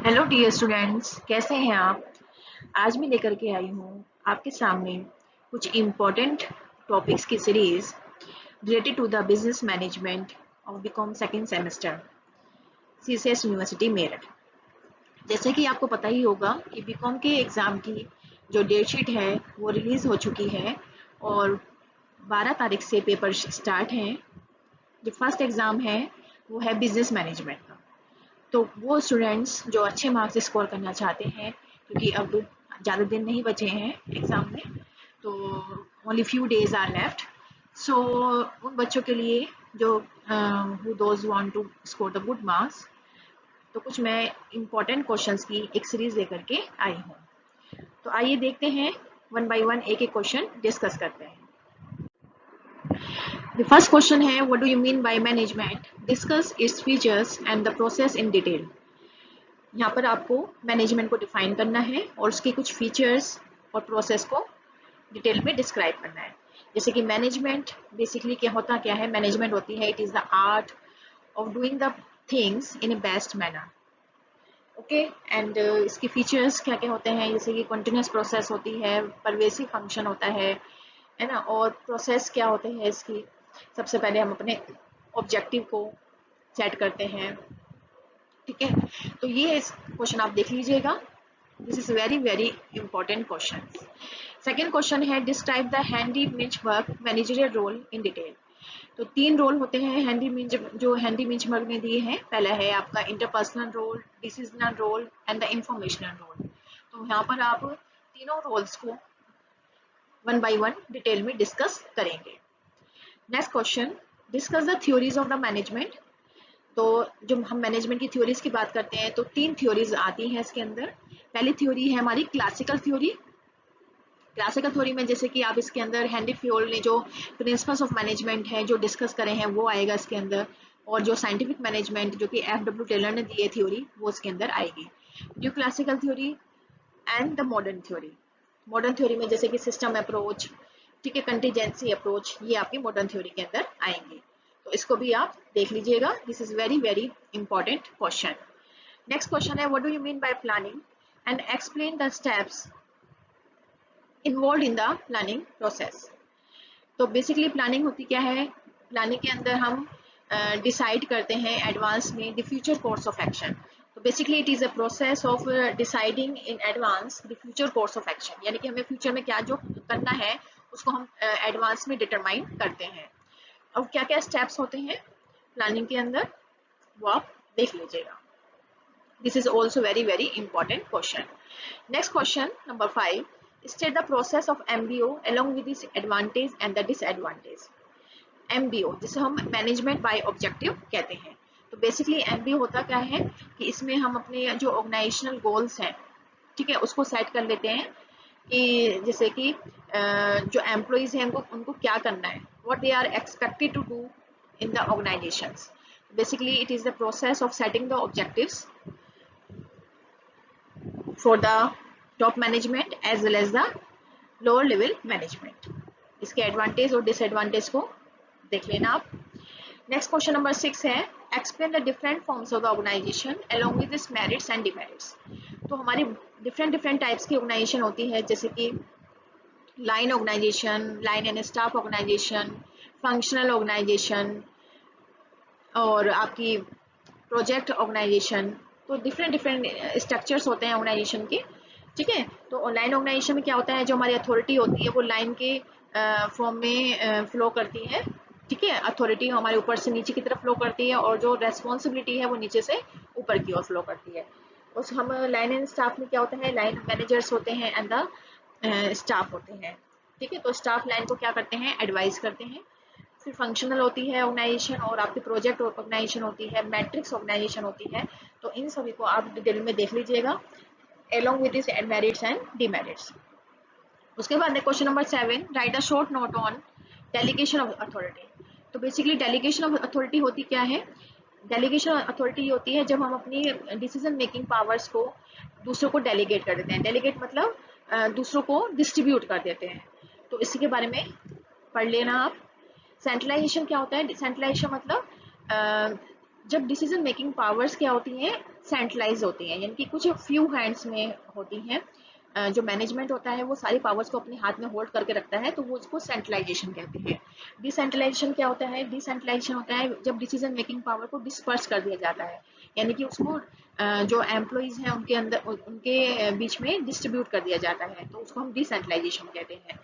Hello dear students, कैसे हैं आप। आज मैं लेकर के आई हूँ आपके सामने कुछ इम्पोर्टेंट टॉपिक्स की series related to the business management of BCom second semester CCS university Meerut. जैसे कि आपको पता ही होगा कि बीकॉम के एग्ज़ाम की जो डेट शीट है वो रिलीज़ हो चुकी है और 12 तारीख से पेपर स्टार्ट हैं। जो फर्स्ट एग्ज़ाम है वो है बिजनेस मैनेजमेंट का। तो वो स्टूडेंट्स जो अच्छे मार्क्स स्कोर करना चाहते हैं, क्योंकि अब ज़्यादा दिन नहीं बचे हैं एग्ज़ाम में, तो only few days are left. So उन बच्चों के लिए जो who those want to score the good marks, तो कुछ मैं इम्पोर्टेंट क्वेश्चंस की एक सीरीज लेकर के आई हूँ। तो आइए देखते हैं, वन बाय वन एक एक क्वेश्चन डिस्कस करते हैं। The first question है, what do you mean by management? Discuss its features and the process in detail. यहाँ पर आपको मैनेजमेंट को डिफाइन करना है और उसके कुछ फीचर्स और प्रोसेस को डिटेल में डिस्क्राइब करना है। जैसे कि मैनेजमेंट बेसिकली क्या है, मैनेजमेंट होती है, it is the art of doing the things in A best manner. Okay, and इसके फीचर्स क्या क्या होते हैं, जैसे कि कंटिन्यूस प्रोसेस होती है, परवेसिव फंक्शन होता है ना। और प्रोसेस क्या होते हैं इसकी, सबसे पहले हम अपने ऑब्जेक्टिव को सेट करते हैं। ठीक है, तो ये क्वेश्चन आप देख लीजिएगा। This is very very important question. Second question है, describe the Henry Mintzberg managerial role in detail. तो 3 रोल होते हैं हैंडी मिंच, जो हैंडी मिंच वर्क ने दिए हैं। पहला है आपका interpersonal role, decisional role and the informational role. तो यहाँ पर आप तीनों रोल्स को वन बाय वन डिटेल में डिस्कस करेंगे। Next question, discuss the theories of the management. तो जब हम मैनेजमेंट की थ्योरीज की बात करते हैं तो 3 थ्योरीज आती हैं इसके अंदर। पहली थ्योरी है हमारी क्लासिकल थ्योरी। क्लासिकल थ्योरी में जैसे कि आप इसके अंदर हेनरी फ्योल ने जो प्रिंसिपल्स ऑफ मैनेजमेंट है जो डिस्कस करे हैं वो आएगा इसके अंदर। और जो साइंटिफिक मैनेजमेंट जो कि एफ.डब्ल्यू. टेलर ने दी है थ्योरी, वो इसके अंदर आएगी। New classical theory and the modern theory. Modern theory में जैसे कि सिस्टम अप्रोच, ठीक है, कंटीजेंसी अप्रोच, ये आपकी मॉडर्न थ्योरी के अंदर आएंगे। तो इसको भी आप देख लीजिएगा। This is very very important question. Next question है, what do you mean by planning and explain the steps involve in the planning process. तो बेसिकली प्लानिंग होती क्या है, प्लानिंग के अंदर हम डिसाइड करते हैं एडवांस में the future course of action. तो basically it is a process of deciding in advance the future course of action, यानी कि हमें फ्यूचर में क्या जो करना है उसको हम एडवांस में डिटरमाइन करते हैं। और क्या क्या स्टेप्स होते हैं प्लानिंग के अंदर, वो आप देख लीजिएगा। This is also very very important question. Next question number 5, state the process of MBO along with its advantage and the disadvantage। MBO जिसे हम मैनेजमेंट बाय ऑब्जेक्टिव कहते हैं। तो बेसिकली MBO होता क्या है कि इसमें हम अपने जो ऑर्गेनाइजेशनल गोल्स हैं, ठीक है, उसको सेट कर लेते हैं कि जैसे कि जो एम्प्लॉइज हैं उनको उनको क्या करना है, what they are expected to do in the organisations. Basically it is the process of setting the objectives for the top management as well as the lower level management। इसके एडवांटेज और disadvantage को देख लेना आप। Next question number 6 है, explain the different forms of the organisation along with this merits and demerits. तो हमारी different different types की ऑर्गेनाइजेशन होती है, जैसे कि line organisation, line and staff organisation, functional organisation और आपकी प्रोजेक्ट ऑर्गेनाइजेशन। तो डिफरेंट डिफरेंट स्ट्रक्चर्स होते हैं ऑर्गेनाइजेशन के। ठीक है, तो ऑनलाइन ऑर्गेनाइजेशन में क्या होता है, जो हमारी अथॉरिटी होती है वो लाइन के फॉर्म में फ्लो करती है। ठीक है, अथॉरिटी हमारे ऊपर से नीचे की तरफ फ्लो करती है और जो रेस्पॉन्सिबिलिटी है वो नीचे से ऊपर की ओर फ्लो करती है। उस हम लाइन एंड स्टाफ में क्या होता है, लाइन मैनेजर्स होते हैं एंड द स्टाफ होते हैं। ठीक है, तो स्टाफ लाइन को क्या करते हैं, एडवाइस करते हैं। फिर फंक्शनल होती है ऑर्गेनाइजेशन और आपकी प्रोजेक्ट ऑर्गेनाइजेशन होती है, मैट्रिक्स ऑर्गेनाइजेशन होती है। तो इन सभी को आप डिटेल में देख लीजिएगा along with its merits and demerits। उसके बाद question number 7, right a short note on delegation of authority. तो बेसिकली डेलीगेशन ऑफ अथॉरिटी होती क्या है, डेलीगेशन अथॉरिटी होती है जब हम अपनी डिसीजन मेकिंग पावर्स को दूसरों को डेलीगेट कर देते हैं। डेलीगेट मतलब दूसरों को डिस्ट्रीब्यूट कर देते हैं। तो इसी के बारे में पढ़ लेना आप। सेंट्रलाइजेशन क्या होता है, सेंट्रलाइजेशन मतलब जब डिसीजन मेकिंग पावर्स क्या होती हैं, सेंट्रलाइज होती हैं, यानी कि कुछ फ्यू हैंड्स में होती हैं। जो मैनेजमेंट होता है वो सारी पावर्स को अपने हाथ में होल्ड करके रखता है, तो वो उसको सेंट्रलाइजेशन कहते हैं। डिसेंट्रलाइजेशन क्या होता है, डिसेंट्रलाइजेशन होता है जब डिसीजन मेकिंग पावर को डिस्पर्स कर दिया जाता है, यानी कि उसको जो एम्प्लॉइज हैं उनके अंदर उनके बीच में डिस्ट्रीब्यूट कर दिया जाता है, तो उसको हम डिसेंट्रलाइजेशन कहते हैं।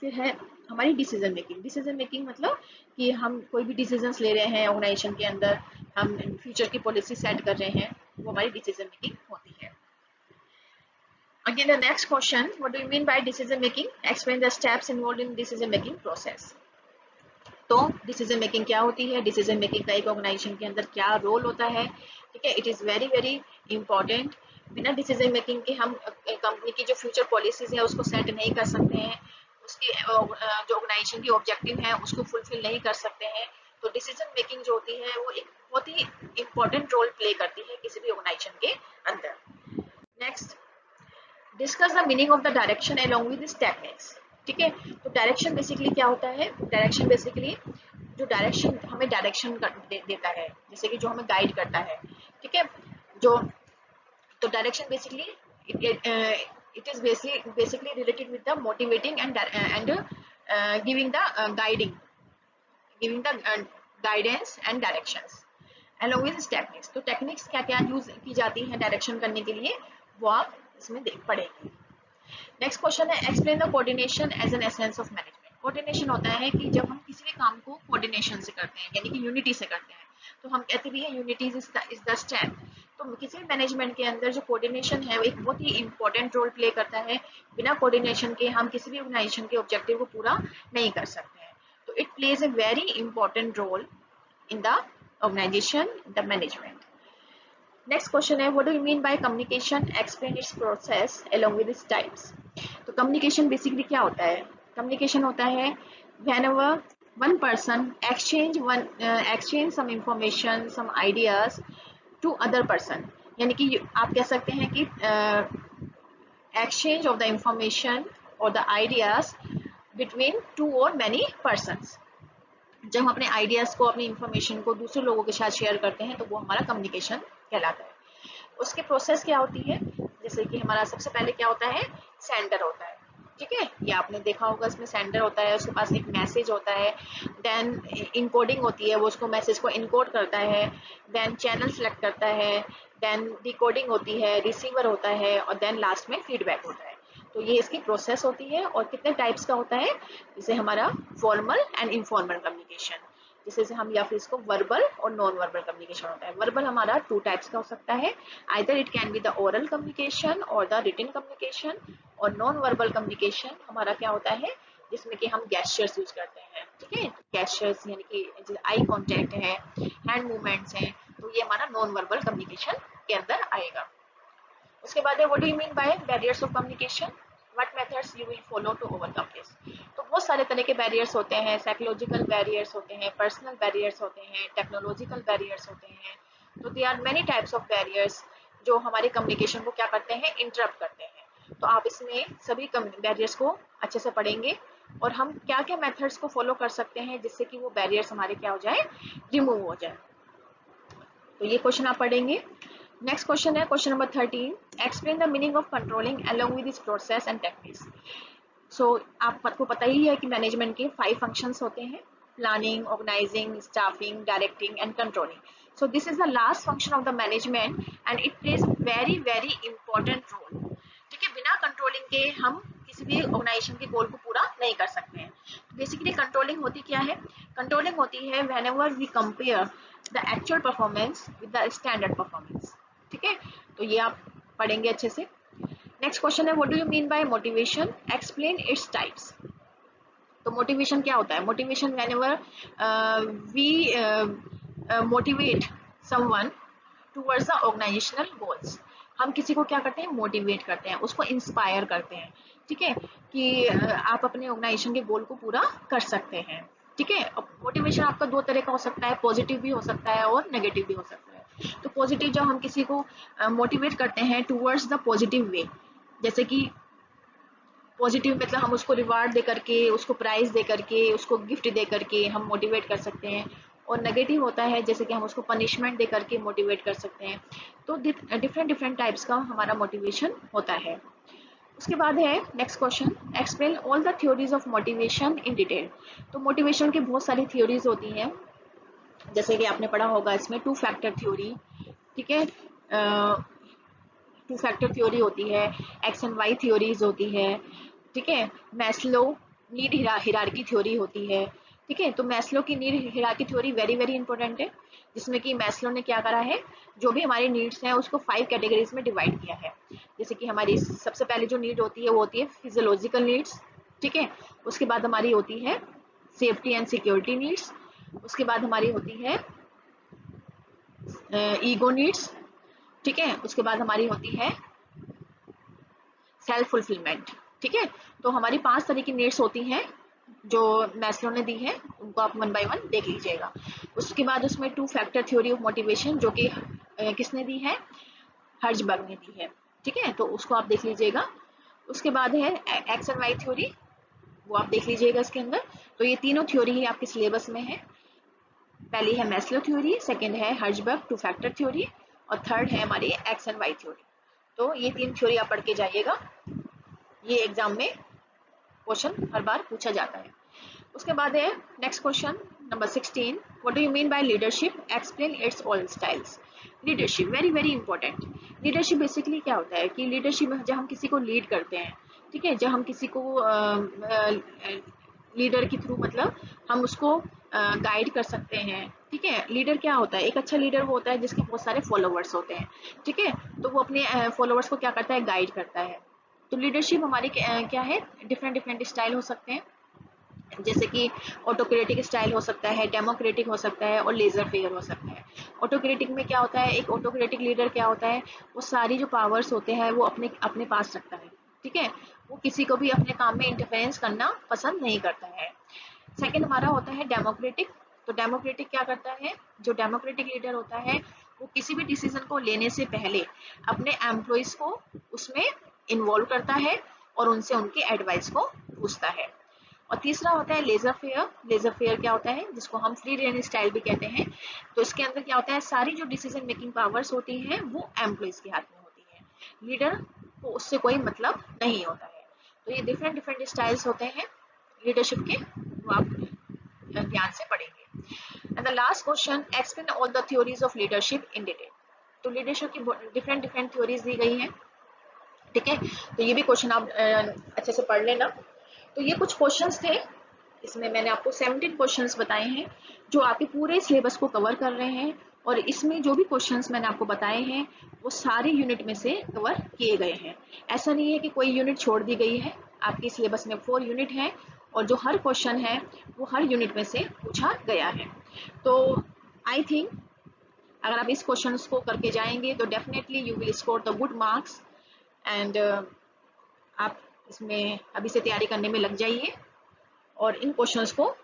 फिर है हमारी डिसीजन मेकिंग। डिसीजन मेकिंग मतलब कि हम कोई भी डिसीजंस ले रहे हैं ऑर्गेनाइजेशन के अंदर, हम फ्यूचर की पॉलिसी सेट कर रहे हैं, वो हमारी डिसीजन मेकिंग होती है। Again, the next question, what do you mean by decision making? Explain the steps involved in decision making process. तो डिसीजन मेकिंग क्या होती है, डिसीजन मेकिंग का एक ऑर्गेनाइजेशन के अंदर क्या रोल होता है, ठीक है। It is very very important. बिना डिसीजन मेकिंग के हम कंपनी की जो फ्यूचर पॉलिसीज है उसको सेट नहीं कर सकते हैं, उसकी जो ऑर्गेनाइजेशन की ऑब्जेक्टिव है उसको फुलफिल नहीं कर सकते हैं। तो डिसीजन मेकिंग जो होती है वो एक बहुत ही इंपॉर्टेंट रोल प्ले करती है किसी भी ऑर्गेनाइजेशन के अंदर। Next, discuss the meaning of the direction along with this techniques. ठीक है, तो डायरेक्शन बेसिकली क्या होता है, डायरेक्शन बेसिकली जो डायरेक्शन हमें डायरेक्शन देता है, जैसे कि जो हमें गाइड करता है, ठीक है। जो तो direction basically it is basically related with the motivating and giving the giving the guidance and directions along with these techniques। तो टेक्निक्स क्या क्या यूज की जाती हैं डायरेक्शन करने के लिए, वो आप इसमें देख पढ़ेंगे। नेक्स्ट क्वेश्चन है, explain the coordination as an essence of management. Coordination होता है कि जब हम किसी भी काम को कोऑर्डिनेशन से करते हैं, यानी कि यूनिटी से करते हैं, तो हम कहते भी हैं यूनिटी इज द स्ट्रेंथ। तो किसी भी मैनेजमेंट के अंदर जो कोऑर्डिनेशन है वो एक बहुत ही इंपॉर्टेंट रोल प्ले करता है। बिना कोऑर्डिनेशन के हम किसी भी ऑर्गेनाइजेशन के ऑब्जेक्टिव को पूरा नहीं कर सकते हैं। तो it plays a very important role in the organization, the management। Next question है, what do you mean by communication? Explain its process along with its types। तो communication basically क्या होता है? Communication होता है whenever one person exchange some information, some ideas to other person। यानी कि आप कह सकते हैं कि exchange of the information or the ideas between two or many persons। जब हम अपने आइडियाज को, अपनी इंफॉर्मेशन को दूसरे लोगों के साथ शेयर करते हैं तो वो हमारा कम्युनिकेशन कहलाता है। उसकी प्रोसेस क्या होती है, जैसे कि हमारा सबसे पहले क्या होता है, सेंडर होता है, ठीक है। ये आपने देखा होगा, इसमें सेंडर होता है, उसके पास एक मैसेज होता है, देन इनकोडिंग होती है, वो उसको मैसेज को इनकोड करता है, देन चैनल सेलेक्ट करता है, देन डिकोडिंग होती है, रिसीवर होता है, और देन लास्ट में फीडबैक होता है। तो ये इसकी प्रोसेस होती है। और कितने टाइप्स का होता है, जैसे हमारा फॉर्मल एंड इनफॉर्मल कम्युनिकेशन, जैसे हम या फिर इसको वर्बल और नॉन वर्बल कम्युनिकेशन होता है। वर्बल हमारा 2 टाइप्स का हो सकता है, either it can be the oral communication और द रिटन कम्युनिकेशन। और नॉन वर्बल कम्युनिकेशन हमारा क्या होता है, जिसमें कि हम गेस्चर्स यूज करते हैं, ठीक है। गेस्चर्स यानी कि आई कॉन्टेक्ट है, हैंड मूवमेंट्स हैं, तो ये हमारा नॉन वर्बल कम्युनिकेशन के अंदर आएगा। उसके बाद है, what do you mean by barriers of communication? What methods you will follow to overcome this? तो बहुत सारे तरह के बैरियर्स होते हैं, साइकोलॉजिकल बैरियर्स होते हैं, पर्सनल बैरियर्स होते हैं, टेक्नोलॉजिकल बैरियर्स होते हैं। तो they are many types of barriers जो हमारे कम्युनिकेशन को क्या करते हैं, इंटरप्ट करते हैं। तो आप इसमें सभी बैरियर्स को अच्छे से पढ़ेंगे और हम क्या क्या मेथड्स को फॉलो कर सकते हैं जिससे कि वो बैरियर्स हमारे क्या हो जाए, रिमूव हो जाए। तो ये क्वेश्चन आप पढ़ेंगे। नेक्स्ट क्वेश्चन है, question number 13, explain the meaning of controlling along with this process and techniques. So आपको पता ही है कि मैनेजमेंट के 5 फंक्शंस होते हैं, planning, organising, staffing, directing and controlling. So this is the last function of the management and it plays very very important role, ठीक है। बिना कंट्रोलिंग के हम किसी भी ऑर्गेनाइजेशन के गोल को पूरा नहीं कर सकते हैं। बेसिकली कंट्रोलिंग होती क्या है, कंट्रोलिंग होती है whenever we compare the actual performance with the standard performance, ठीक है। तो ये आप पढ़ेंगे अच्छे से। नेक्स्ट क्वेश्चन है, what do you mean by motivation? Explain its types. तो मोटिवेशन क्या होता है, motivation whenever we motivate someone towards the organisational goals. हम किसी को क्या करते हैं, मोटिवेट करते हैं, उसको इंस्पायर करते हैं, ठीक है, कि आप अपने ऑर्गेनाइजेशन के गोल को पूरा कर सकते हैं, ठीक है। मोटिवेशन आपका 2 तरह का हो सकता है, पॉजिटिव भी हो सकता है और नेगेटिव भी हो सकता है। तो पॉजिटिव जब हम किसी को मोटिवेट करते हैं टुवर्ड्स द पॉजिटिव वे, जैसे कि पॉजिटिव मतलब हम उसको रिवार्ड दे करके, उसको प्राइज दे करके, उसको गिफ्ट दे करके हम मोटिवेट कर सकते हैं। और नेगेटिव होता है जैसे कि हम उसको पनिशमेंट दे करके मोटिवेट कर सकते हैं। तो डिफरेंट डिफरेंट टाइप्स का हमारा मोटिवेशन होता है। उसके बाद है next question, explain all the theories of motivation in detail. तो मोटिवेशन की बहुत सारी थ्योरीज होती हैं, जैसे कि आपने पढ़ा होगा इसमें टू फैक्टर थ्योरी, ठीक है, टू फैक्टर थ्योरी होती है, एक्स एंड वाई थ्योरीज होती है, ठीक है, मैस्लो नीड हिरार्की थ्योरी होती है, ठीक है। तो मैस्लो की need hierarchy theory very very important है, जिसमें कि मैस्लो ने क्या करा है, जो भी हमारी नीड्स हैं उसको 5 कैटेगरीज में डिवाइड किया है। जैसे कि हमारी सबसे पहले जो नीड होती है वो होती है फिजियोलॉजिकल नीड्स, ठीक है। उसके बाद हमारी होती है सेफ्टी एंड सिक्योरिटी नीड्स, उसके बाद हमारी होती है ईगो नीड्स, ठीक है। उसके बाद हमारी होती है सेल्फ फुलफिलमेंट, ठीक है। तो हमारी 5 तरह की नीड्स होती हैं जो मैस्लो ने दी है, उनको आप 1 बाय 1 देख लीजिएगा। उसके बाद उसमें two factor theory of motivation जो कि किसने दी है, हर्जबर्ग ने दी है, ठीक है। तो उसको आप देख लीजिएगा। उसके बाद है एक्स एंड वाई थ्योरी, वो आप देख लीजिएगा इसके अंदर। तो ये तीनों थ्योरी ही आपके सिलेबस में है। पहली है मैस्लो थ्योरी, सेकंड है हर्जबर्ग टू फैक्टर थ्योरी, और थर्ड है हमारी एक्स एंड वाई थ्योरी। तो ये 3 थ्योरी आप पढ़ के जाइएगा, ये एग्जाम में क्वेश्चन हर बार पूछा जाता है। उसके बाद है next question number 16, what do you mean bye leadership, explain it's all styles. Leadership very very important. Leadership basically क्या होता है कि लीडरशिप में जब हम किसी को लीड करते हैं, ठीक है, जब हम किसी को लीडर के थ्रू मतलब हम उसको गाइड कर सकते हैं, ठीक है। लीडर क्या होता है, एक अच्छा लीडर वो होता है जिसके बहुत सारे फॉलोवर्स होते हैं, ठीक है। तो वो अपने फॉलोवर्स को क्या करता है, गाइड करता है। तो लीडरशिप हमारी क्या है, डिफरेंट डिफरेंट स्टाइल हो सकते हैं, जैसे कि ऑटोक्रेटिक स्टाइल हो सकता है, डेमोक्रेटिक हो सकता है, और लेजर फेयर हो सकता है। ऑटोक्रेटिक में क्या होता है, एक ऑटोक्रेटिक लीडर क्या होता है, वो सारी जो पावर्स होते हैं वो अपने अपने पास रखता है, ठीक है। वो किसी को भी अपने काम में इंटरफेरेंस करना पसंद नहीं करता है। सेकंड हमारा होता है डेमोक्रेटिक। तो डेमोक्रेटिक क्या करता है, जो डेमोक्रेटिक लीडर होता है वो किसी भी डिसीजन को लेने से पहले अपने एम्प्लॉइज को उसमें इन्वॉल्व करता है और उनसे उनकी एडवाइस को पूछता है। और तीसरा होता है लेजर फेयर। लेजर फेयर क्या होता है, जिसको हम फ्री रेंज स्टाइल भी कहते हैं। तो इसके अंदर क्या होता है, सारी जो डिसीजन मेकिंग पावर्स होती हैं वो एम्प्लॉइज के हाथ में होती है, लीडर को उससे कोई मतलब नहीं होता है। तो ये डिफरेंट डिफरेंट स्टाइल्स होते हैं लीडरशिप के, वो आप ध्यान से पढ़ेंगे। And the last question, explain all the theories of leadership in detail. तो लीडरशिप की डिफरेंट डिफरेंट थ्योरीज दी गई हैं, ठीक है। तो ये भी क्वेश्चन आप अच्छे से पढ़ लेना। तो ये कुछ क्वेश्चंस थे, इसमें मैंने आपको 17 क्वेश्चंस बताए हैं जो आपके पूरे सिलेबस को कवर कर रहे हैं। और इसमें जो भी क्वेश्चंस मैंने आपको बताए हैं वो सारे यूनिट में से कवर किए गए हैं। ऐसा नहीं है कि कोई यूनिट छोड़ दी गई है, आपके सिलेबस में 4 यूनिट है और जो हर क्वेश्चन है वो हर यूनिट में से पूछा गया है। तो आई थिंक अगर आप इस क्वेश्चन को करके जाएंगे तो definitely you will score the good marks. And आप इसमें अभी से तैयारी करने में लग जाइए और इन क्वेश्चंस को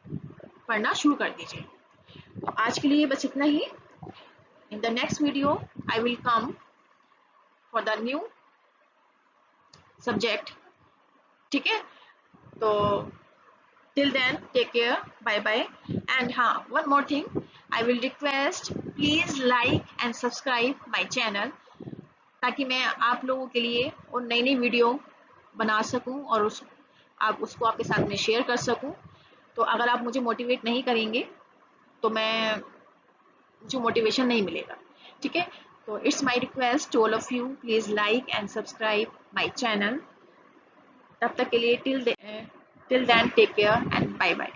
पढ़ना शुरू कर दीजिए। तो आज के लिए बस इतना ही। In the next video I will come for the new subject, ठीक है। तो till then take care, bye bye. And हाँ, one more thing, I will request please like and subscribe my channel, ताकि मैं आप लोगों के लिए और नई नई वीडियो बना सकूं और आप उसको आपके साथ में शेयर कर सकूं। तो अगर आप मुझे मोटिवेट नहीं करेंगे तो मुझे मोटिवेशन नहीं मिलेगा, ठीक है। तो it's my request to all of you, please like and subscribe my channel. तब तक के लिए till then take care and bye bye.